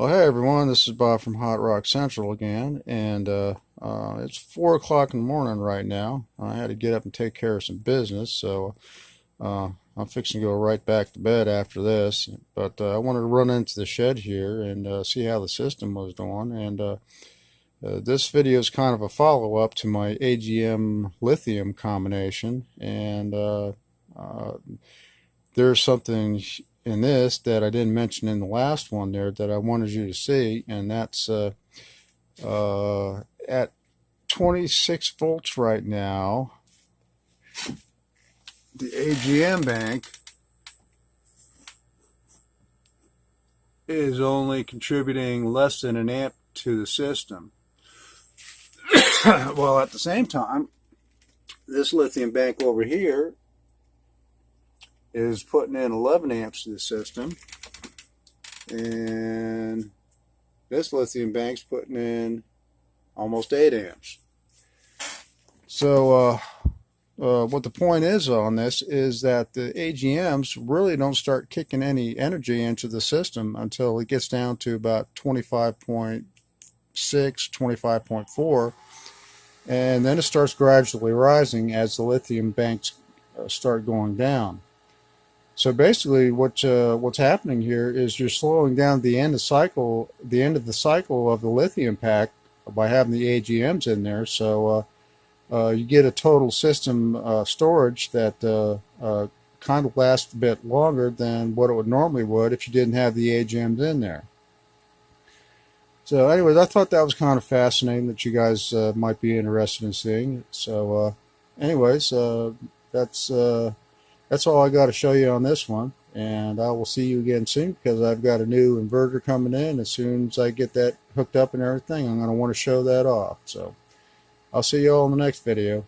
Well, hey everyone, this is Bob from Hot Rock Central again, and it's 4 o'clock in the morning right now. I had to get up and take care of some business, so I'm fixing to go right back to bed after this. But I wanted to run into the shed here and see how the system was doing. And this video is kind of a follow-up to my AGM lithium combination, and uh, there's something in this that I didn't mention in the last one there that I wanted you to see, and that's at 26 volts right now, the AGM bank is only contributing less than an amp to the system. Well, at the same time, this lithium bank over here is putting in 11 amps to the system, and this lithium bank's putting in almost 8 amps. So what the point is on this is that the AGMs really don't start kicking any energy into the system until it gets down to about 25.6, 25.4, and then it starts gradually rising as the lithium banks start going down. So basically, what's happening here is you're slowing down the end of the cycle of the lithium pack by having the AGMs in there. So you get a total system storage that kind of lasts a bit longer than what it would normally would if you didn't have the AGMs in there. So anyways, I thought that was kind of fascinating that you guys might be interested in seeing. So anyways, that's all I got to show you on this one, and I will see you again soon because I've got a new inverter coming in. As soon as I get that hooked up and everything, I'm going to want to show that off. So I'll see you all in the next video.